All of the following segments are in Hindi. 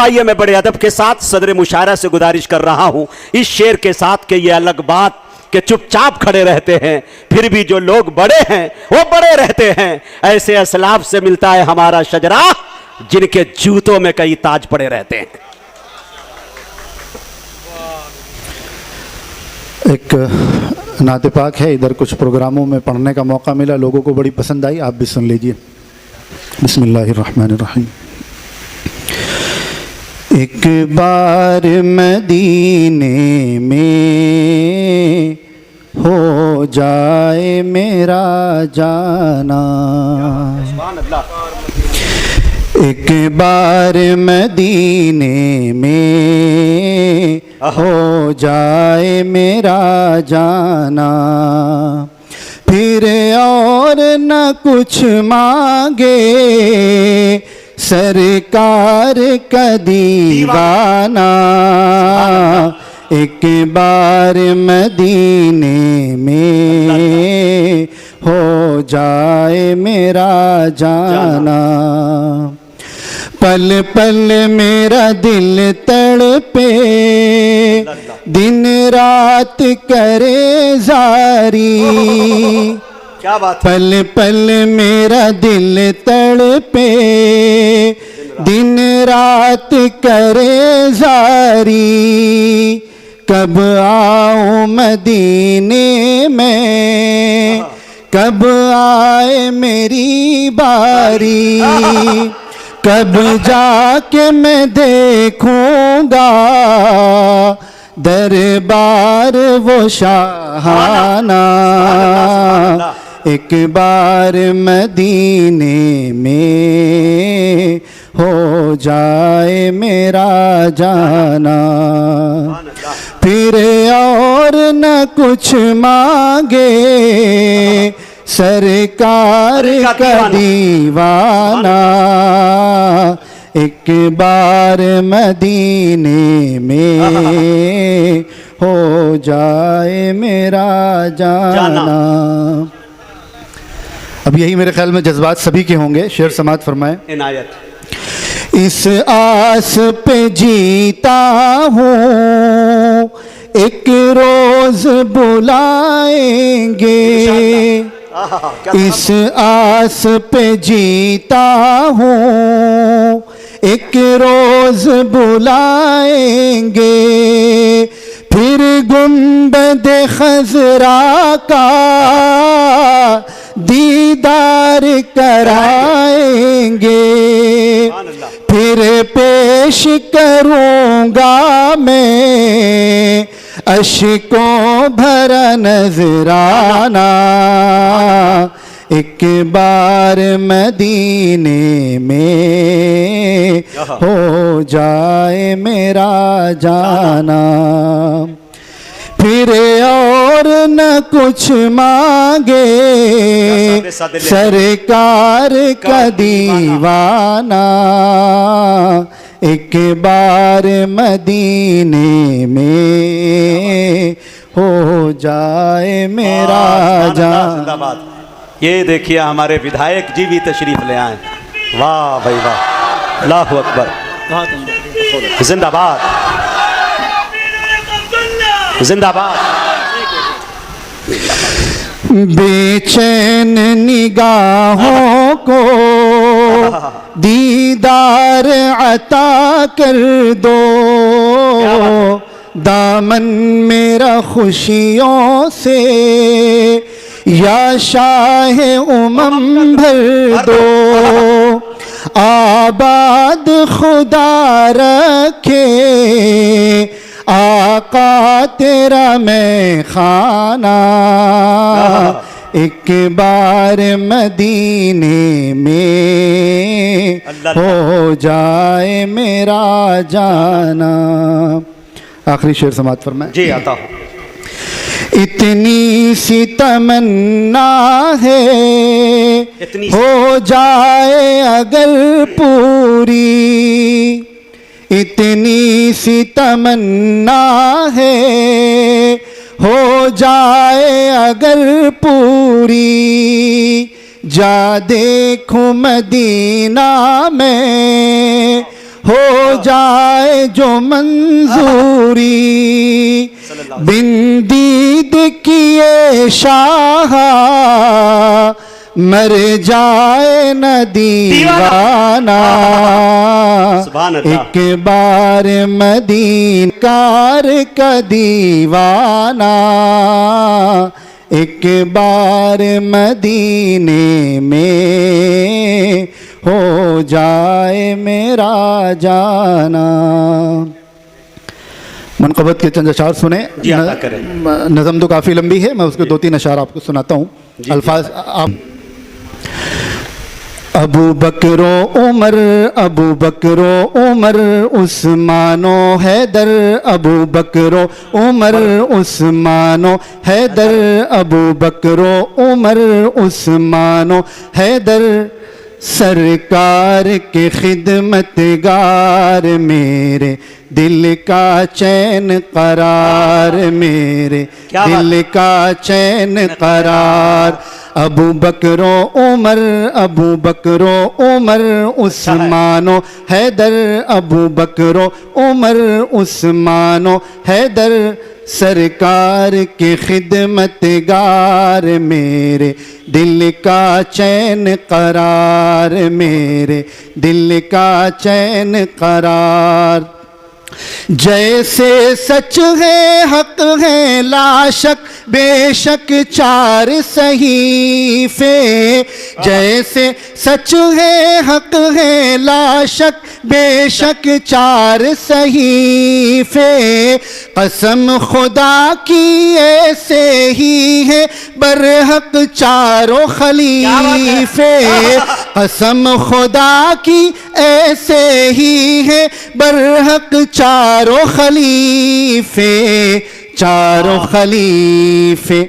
आइए मैं बड़े अदब के साथ सदर मुशायरा से गुजारिश कर रहा हूं इस शेर के साथ कि यह अलग बात कि चुपचाप खड़े रहते हैं, फिर भी जो लोग बड़े हैं वो बड़े रहते हैं। ऐसे असलाफ से मिलता है हमारा शजरा जिनके जूतों में कई ताज पड़े रहते हैं। एक नाते पाक है, इधर कुछ प्रोग्रामों में पढ़ने का मौका मिला, लोगों को बड़ी पसंद आई, आप भी सुन लीजिए। बिस्मिल्लाहिर्रहमानिर्रहीम। एक बार मदीने में हो जाए मेरा जाना, एक बार मदीने में हो जाए मेरा जाना, फिर और न कुछ मांगे सरकार का दीवाना। एक बार मदीने में हो जाए मेरा जाना, पल पल मेरा दिल तड़पे, दिन रात करे जारी। क्या बात, पल पल मेरा दिल तड़पे, दिन रात करे जारी। कब आऊं मदीने में, कब आए मेरी बारी, कब जाके मैं देखूंगा दरबार वो शाहाना। एक बार मदीने में हो जाए मेरा जाना, फिर और न कुछ मांगे सरकार का दीवाना। एक बार मदीने में हो जाए मेरा जाना। अब यही मेरे ख्याल में जज्बात सभी के होंगे, शेर समात फरमाएं। इनायत। इस आस पे जीता हूँ, एक रोज बुलाएंगे। इस आस पे जीता हूँ, एक रोज बुलाएंगे। फिर गुंबद खजरा का दीदार कराएंगे। फिर पेश करूँगा मैं अश्कों भरा नजराना। एक बार मदीने में हो जाए मेरा जाना, फिर और न कुछ मांगे सरकार का दीवाना। एक बार मदीने में हो जाए मेरा जाना। ये देखिए हमारे विधायक जी भी तशरीफ ले आए। वाह भाई वाह, अल्लाहु अकबर, जिंदाबाद जिंदाबाद। बेचैन निगाहों को दीदार अता कर दो, दामन मेरा खुशियों से या शाह उमम भर दो। आबाद खुदा रखे आका तेरा मैं खाना। एक बार मदीने में हो जाए मेरा जाना। आखिरी शेर समात फरमाएं। जी आता हूँ। इतनी सी तमन्ना है हो जाए अगर पूरी, इतनी सी तमन्ना है हो जाए अगर पूरी। जा देखूं मदीना में हो जाए जो मंजूरी, बिन दीद किए शाह मर जाए न दीवाना। सुभान अल्लाह। एक बार मदीनकार का दीवाना, एक बार मदीने में हो जाए मेरा जाना। मनक़बत के चंद अशार सुने। जी, अता करें। नज़म तो काफ़ी लंबी है, मैं उसके 2-3 अशार आपको सुनाता हूँ। अल्फाज आप अबू बकरो उमर, अबू बकरो उमर उस्मानो हैदर, अबू बकरो उमर उस्मानो हैदर, अबू बकरो उमर उस्मानो हैदर, सरकार के खिदमतगार मेरे दिल का चैन करार, मेरे दिल का चैन करार। अबू बकरो उमर, अबू बकरो उमर उस्मानो हैदर, अबू बकरो उमर उस्मानो हैदर, सरकार के खिदमतगार मेरे दिल का चैन करार, मेरे दिल का चैन करार। जैसे सच है हक है लाशक बेशक चार सहीफे, जैसे सच है हक है लाशक बेशक चार सहीफे, कसम खुदा की ऐसे ही है बरहक चारों खलीफे, कसम खुदा की ऐसे ही है बरहक चारों खलीफे, चारों खलीफे।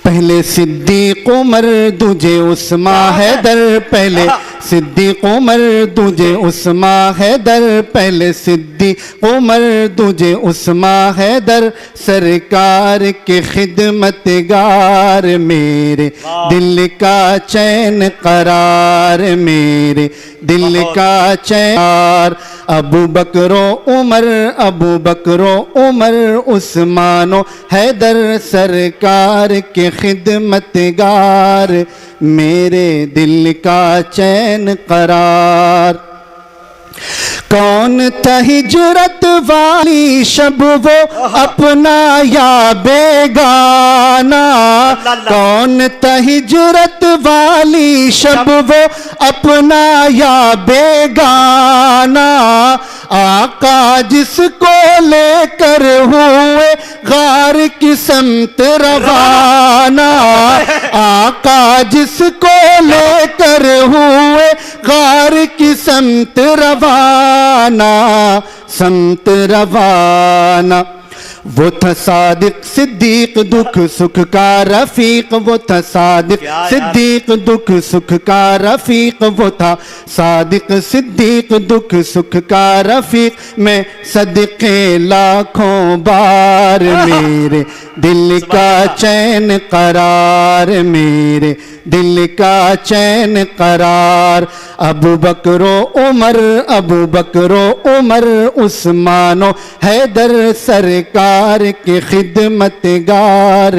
पहले सिद्दीक उमर दूजे उस्मा हैदर, पहले सिद्दीक उमर दूजे उस्मा हैदर, पहले सिद्दीक उमर दूजे उस्मा हैदर, सरकार के खिदमतगार मेरे दिल का चैन करार, मेरे दिल का चैन। अबू बकरो उमर, अबू बकरो उमर उस्मानो हैदर, सरकार के खिदमतगार मेरे दिल का चैन करार। कौन था हिजरत वाली शब वो अपना या बेगाना, कौन था हिजरत वाली शब वो अपना या बेगाना, आका जिसको लेकर हुए गार की समत रवाना, आका जिसको लेकर हुए गार की समत रवाना, समत रवाना। वो था सादिक सिद्दीक दुख सुख का रफीक, वो था सादिक सिद्दीक दुख सुख का रफीक, वो था सादिक सिद्दीक दुख सुख का रफीक। मैं सदके लाखों बार मेरे दिल का चैन करार, मेरे दिल का चैन करार। अबू बकरो उमर, अबू बकरो उमर उस्मानो हैदर, सरकार के खिदमतगार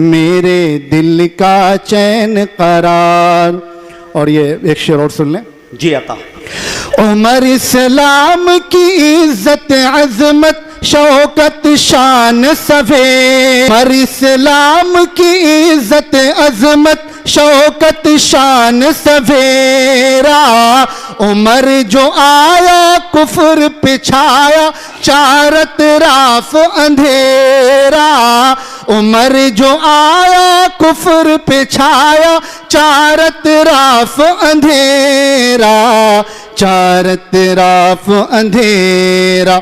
मेरे दिल का चैन करार। और ये एक शेर और सुन लें। जी अता। उमर इस्लाम की इज्जत अजमत शौकत शान सवे, उमर इस्लाम की इज्जत अजमत शौकत शान सवेरा। उमर जो आया कुफर पे छाया चार तराफ अंधेरा, उमर जो आया कुफर पे छाया चार तराफ अंधेरा, चार तराफ अंधेरा।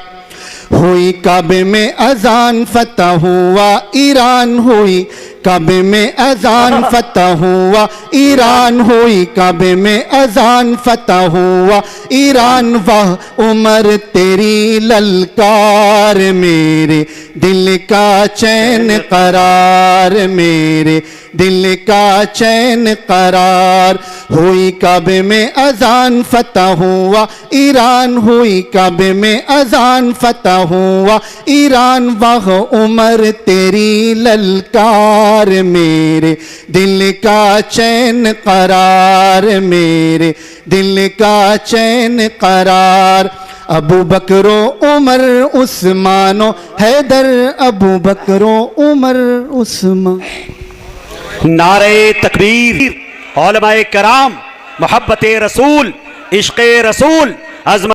हुई काबे में अजान फतह हुआ ईरान, हुई काबे में अजान फतह हुआ ईरान हुई, काबे में अजान फतह हुआ ईरान, वाह उमर तेरी ललकार, मेरे दिल का चैन करार, मेरे दिल का चैन करार। हुई काबे में अजान फतह हुआ ईरान हुई, काबे में अजान फतह हुआ ईरान, वाह उमर तेरी ललकार, मेरे दिल का चैन करार, मेरे दिल का चैन करार। अबू बकरो उमर उस्मानो हैदर, अबू बकरो उमर उस्मान। नारे तकबीर, उलमाए कराम, मोहब्बत रसूल, इश्क़ रसूल, अज़मत